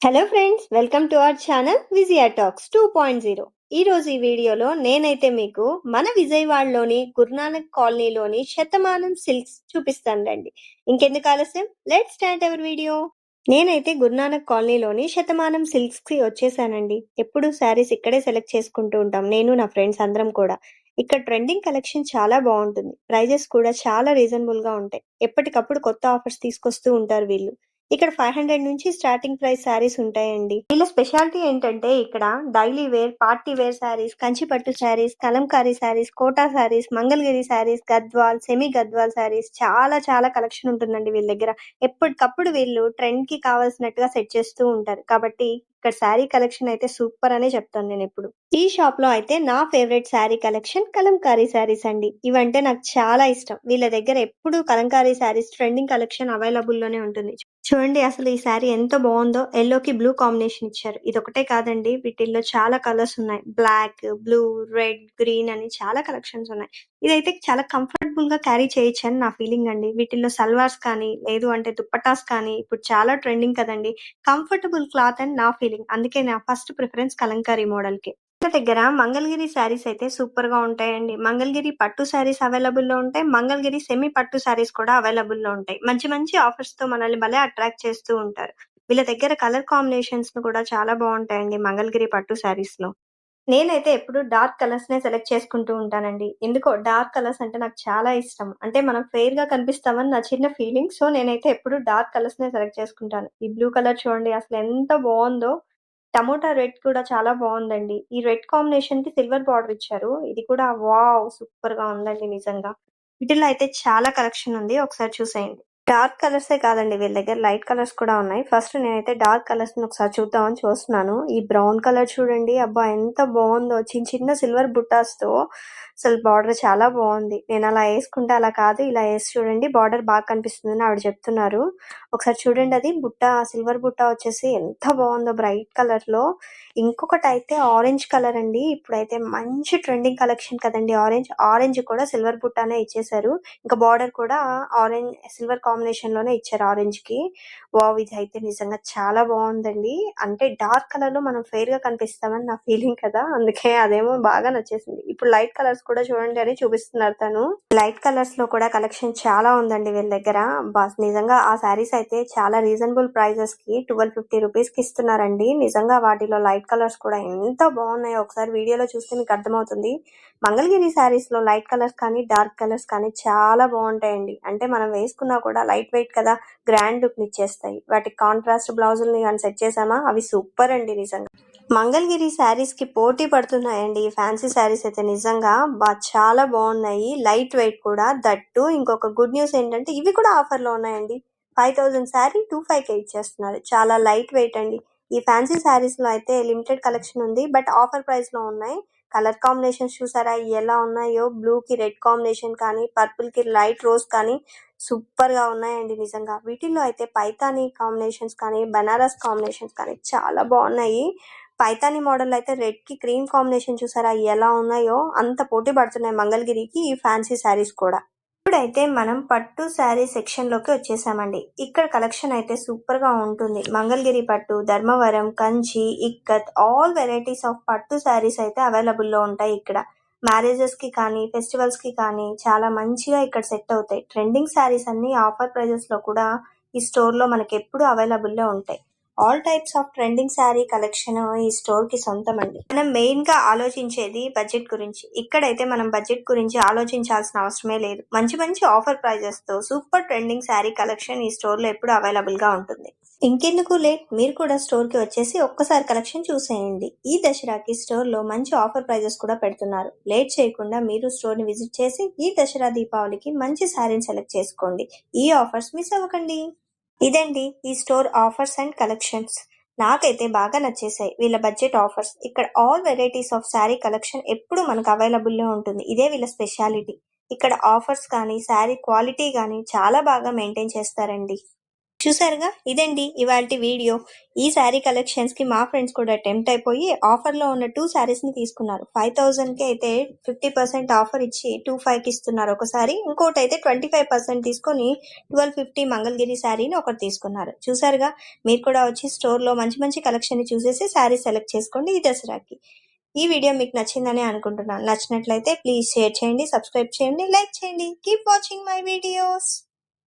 Hello friends, welcome to our channel Vijaya talks 2.0. ఈ రోజు ఈ వీడియోలో నేనైతే మీకు మన విజయవాడలోని గురునానక్ కాలనీలోని శతమానం సిల్క్స్ చూపిస్తాను రండి. ఇంకెందుకు ఆలస్యం, లెట్స్ స్టార్ట్ అవర్ వీడియో. నేనైతే గురునానక్ కాలనీలోని శతమానం సిల్క్స్ కి వచ్చేసానండి. ఎప్పుడు శారీస్ ఇక్కడే సెలెక్ట్ చేసుకుంటూ ఉంటాం, నేను నా ఫ్రెండ్స్ అందరం కూడా. ఇక్కడ ట్రెండింగ్ కలెక్షన్ చాలా బాగుంటుంది, ప్రైజెస్ కూడా చాలా రీజనబుల్ గా ఉంటాయి. ఎప్పటికప్పుడు కొత్త ఆఫర్స్ తీసుకొస్తూ ఉంటారు వీళ్ళు. ఇక్కడ 500 నుంచి స్టార్టింగ్ ప్రైస్ శారీస్ ఉంటాయండి. వీళ్ళ స్పెషాలిటీ ఏంటంటే ఇక్కడ daily wear, party wear saris, కంచిపట్టు శారీస్, కలంకారీ శారీస్, కోటా శారీస్, మంగళగిరి శారీస్, గద్వాల్, సెమీ గద్వాల్ శారీస్ చాలా చాలా కలెక్షన్ ఉంటుందండి వీళ్ళ దగ్గర. ఎప్పటికప్పుడు వీళ్ళు ట్రెండ్ కి కావాల్సినట్టుగా సెట్ చేస్తూ ఉంటారు. కాబట్టి ఇక్కడ శారీ కలెక్షన్ అయితే సూపర్ అనే చెప్తాను నేను ఎప్పుడు. ఈ షాప్ లో అయితే నా ఫేవరెట్ శారీ కలెక్షన్ కలంకారీ శారీస్ అండి. ఇవంటే నాకు చాలా ఇష్టం. వీళ్ళ దగ్గర ఎప్పుడు Kalamkari saris trending collection available లోనే ఉంటుంది. చూడండి అసలు ఈ శారీ ఎంత బాగుందో, ఎల్లోకి బ్లూ కాంబినేషన్ ఇచ్చారు. ఇదొకటే కాదండి, వీటిల్లో చాలా కలర్స్ ఉన్నాయి. బ్లాక్, బ్లూ, రెడ్, గ్రీన్ అని చాలా కలెక్షన్స్ ఉన్నాయి. ఇదైతే చాలా కంఫర్టబుల్ గా క్యారీ చేయొచ్చు అని నా ఫీలింగ్ అండి. వీటిల్లో సల్వార్స్ కానీ, లేదు అంటే దుప్పటాస్ కానీ ఇప్పుడు చాలా ట్రెండింగ్ కదండి. కంఫర్టబుల్ క్లాత్ అని నా ఫీలింగ్. అందుకే నా ఫస్ట్ ప్రిఫరెన్స్ కలంకారీ మోడల్ కి. వీళ్ళ దగ్గర మంగళగిరి శారీస్ అయితే సూపర్ గా ఉంటాయండి. మంగళగిరి పట్టు శారీస్ అవైలబుల్ లో ఉంటాయి, మంగళగిరి సెమీ పట్టు శారీస్ కూడా అవైలబుల్ లో ఉంటాయి. మంచి మంచి ఆఫర్స్ తో మనల్ని భలే అట్రాక్ట్ చేస్తూ ఉంటారు. వీళ్ళ దగ్గర కలర్ కాంబినేషన్స్ కూడా చాలా బాగుంటాయండి మంగళగిరి పట్టు శారీస్ లో. నేనైతే ఎప్పుడు డార్క్ కలర్స్ నే సెలెక్ట్ చేసుకుంటూ ఉంటానండి. ఎందుకో డార్క్ కలర్స్ అంటే నాకు చాలా ఇష్టం. అంటే మనం ఫెయిర్ గా కనిపిస్తామని నా చిన్న ఫీలింగ్. సో నేనైతే ఎప్పుడు డార్క్ కలర్స్ నే సెలెక్ట్ చేసుకుంటాను. ఈ బ్లూ కలర్ చూడండి అసలు ఎంత బాగుందో. టమోటా రెడ్ కూడా చాలా బాగుందండి. ఈ రెడ్ కాంబినేషన్ కి సిల్వర్ బార్డర్ ఇచ్చారు. ఇది కూడా వావ్ సూపర్ గా ఉందండి నిజంగా. వీటిలో అయితే చాలా కలెక్షన్ ఉంది, ఒకసారి చూసేయండి. డార్క్ కలర్సే కాదండి, వీళ్ళ దగ్గర లైట్ కలర్స్ కూడా ఉన్నాయి. ఫస్ట్ నేనైతే డార్క్ కలర్స్ ని ఒకసారి చూద్దామని చూస్తున్నాను. ఈ బ్రౌన్ కలర్ చూడండి, అబ్బా ఎంత బాగుందో. చిన్న చిన్న సిల్వర్ బుట్టాస్ తో అసలు బార్డర్ చాలా బాగుంది. నేను అలా వేసుకుంటే అలా కాదు, ఇలా వేసి చూడండి బార్డర్ బాగా కనిపిస్తుందని ఆవిడ చెప్తున్నారు. ఒకసారి చూడండి, అది బుట్ట, సిల్వర్ బుట్ట వచ్చేసి ఎంత బాగుందో బ్రైట్ కలర్ లో. ఇంకొకటి అయితే ఆరెంజ్ కలర్ అండి. ఇప్పుడైతే మంచి ట్రెండింగ్ కలెక్షన్ కదండి ఆరెంజ్. ఆరెంజ్ కూడా సిల్వర్ బుట్టానే ఇచ్చేసారు. ఇంకా బార్డర్ కూడా ఆరెంజ్ సిల్వర్ కాంబినేషన్ లోనే ఇచ్చారు ఆరెంజ్ కి. వావ్ ఇది అయితే నిజంగా చాలా బాగుందండి. అంటే డార్క్ కలర్ లో మనం ఫెయిర్ గా కనిపిస్తామని నా ఫీలింగ్ కదా, అందుకే అదేమో బాగా నచ్చేసింది. ఇప్పుడు లైట్ కలర్స్ కూడా చూడండి అని చూపిస్తున్నారు తను. లైట్ కలర్స్ లో కూడా కలెక్షన్ చాలా ఉందండి వీళ్ళ దగ్గర. నిజంగా ఆ శారీస్ అయితే చాలా రీజనబుల్ ప్రైజెస్ కి 1250 రూపీస్ కి ఇస్తున్నారండి. నిజంగా వాటిలో లైట్ కలర్స్ కూడా ఎంత బాగున్నాయో ఒకసారి వీడియోలో చూస్తే మీకు అర్థమవుతుంది. మంగళగిరి శారీస్ లో లైట్ కలర్స్ కానీ, డార్క్ కలర్స్ కానీ చాలా బాగుంటాయండి. అంటే మనం వేసుకున్నా కూడా లైట్ వెయిట్ కదా, గ్రాండ్ లుక్ ఇచ్చేస్తాయి. వాటికి కాంట్రాస్ట్ బ్లౌజుల్ని కానీ సెట్ చేసామా, అవి సూపర్ అండి నిజంగా. మంగళగిరి శారీస్ కి పోటీ పడుతున్నాయండి ఫ్యాన్సీ శారీస్ అయితే. నిజంగా చాలా బాగున్నాయి, లైట్ వెయిట్ కూడా. దట్టు ఇంకొక గుడ్ న్యూస్ ఏంటంటే ఇవి కూడా ఆఫర్ లో ఉన్నాయండి. 5000 శారీ 25K ఇచ్చేస్తున్నారు. చాలా లైట్ వెయిట్ అండి. ఈ ఫ్యాన్సీ శారీస్ లో అయితే లిమిటెడ్ కలెక్షన్ ఉంది, బట్ ఆఫర్ ప్రైస్ లో ఉన్నాయి. కలర్ కాంబినేషన్స్ చూసారా ఎలా ఉన్నాయో. బ్లూ కి రెడ్ కాంబినేషన్ కానీ, పర్పుల్ కి లైట్ రోజ్ కానీ సూపర్ గా ఉన్నాయండి నిజంగా. వీటిల్లో అయితే పైతానీ కాంబినేషన్స్ కానీ, బనారస్ కాంబినేషన్స్ కానీ చాలా బాగున్నాయి. పైతానీ మోడల్ అయితే రెడ్ కి క్రీమ్ కాంబినేషన్ చూసారా ఎలా ఉన్నాయో. అంత పోటీ పడుతున్నాయి మంగళగిరికి ఈ ఫ్యాన్సీ శారీస్ కూడా. ఇప్పుడైతే మనం పట్టు శారీ సెక్షన్ లోకి వచ్చేసామండి. ఇక్కడ కలెక్షన్ అయితే సూపర్ గా ఉంటుంది. మంగళగిరి పట్టు, Dharmavaram, Kanchi, ikat, all varieties of పట్టు శారీస్ అయితే అవైలబుల్ లో ఉంటాయి ఇక్కడ. మ్యారేజెస్ కి కానీ, ఫెస్టివల్స్ కి కానీ చాలా మంచిగా ఇక్కడ సెట్ అవుతాయి. ట్రెండింగ్ శారీస్ అన్ని ఆఫర్ ప్రైజెస్ లో కూడా ఈ స్టోర్ లో మనకి ఎప్పుడు అవైలబుల్ లో ఉంటాయి. All types of trending sari collection ఈ స్టోర్ కి సొంతం అండి. మనం మెయిన్ గా ఆలోచించేది బడ్జెట్ గురించి. ఇక్కడైతే మనం బడ్జెట్ గురించి ఆలోచించాల్సిన అవసరమే లేదు. మంచి మంచి ఆఫర్ ప్రైజెస్ తో సూపర్ ట్రెండింగ్ శారీ కలెక్షన్ ఈ స్టోర్ లో ఎప్పుడు అవైలబుల్ గా ఉంటుంది. ఇంకెందుకు లేట్, మీరు కూడా స్టోర్ కి వచ్చేసి ఒక్కసారి కలెక్షన్ చూసేయండి. ఈ దసరాకి స్టోర్ లో మంచి ఆఫర్ ప్రైజెస్ కూడా పెడుతున్నారు. లేట్ చేయకుండా మీరు స్టోర్ ని విజిట్ చేసి ఈ దసరా దీపావళికి మంచి శారీని సెలెక్ట్ చేసుకోండి. ఈ ఆఫర్స్ మిస్ అవ్వకండి. ఇదండి ఈ స్టోర్ ఆఫర్స్ అండ్ కలెక్షన్స్. నాకైతే బాగా నచ్చేసాయి వీళ్ళ బడ్జెట్ ఆఫర్స్. ఇక్కడ all varieties of sari collection ఎప్పుడు మనకు అవైలబుల్ లో ఉంటుంది. ఇదే వీళ్ళ స్పెషాలిటీ. ఇక్కడ ఆఫర్స్ కానీ, శారీ క్వాలిటీ కానీ చాలా బాగా మెయింటైన్ చేస్తారండి. చూసారుగా, ఇదండి ఇవాల్టి వీడియో. ఈ శారీ కలెక్షన్స్ కి మా ఫ్రెండ్స్ కూడా టెంప్ట్ అయిపోయి ఆఫర్ లో ఉన్న 2 శారీస్ ని తీసుకున్నారు. 5000 కి అయితే 50% ఆఫర్ ఇచ్చి 25 కి ఇస్తున్నారు ఒకసారి, ఇంకోటి అయితే 25% తీసుకొని 1250 మంగళగిరి శారీని ఒకటి తీసుకున్నారు. చూసారుగా, మీరు కూడా వచ్చి స్టోర్ లో మంచి మంచి కలెక్షన్ ని చూసేసి శారీ సెలెక్ట్ చేసుకోండి ఈ దసరాకి. ఈ వీడియో మీకు నచ్చిందని అనుకుంటున్నాను. నచ్చినట్లయితే ప్లీజ్ షేర్ చేయండి, సబ్స్క్రైబ్ చేయండి, లైక్ చేయండి. Keep watching my videos.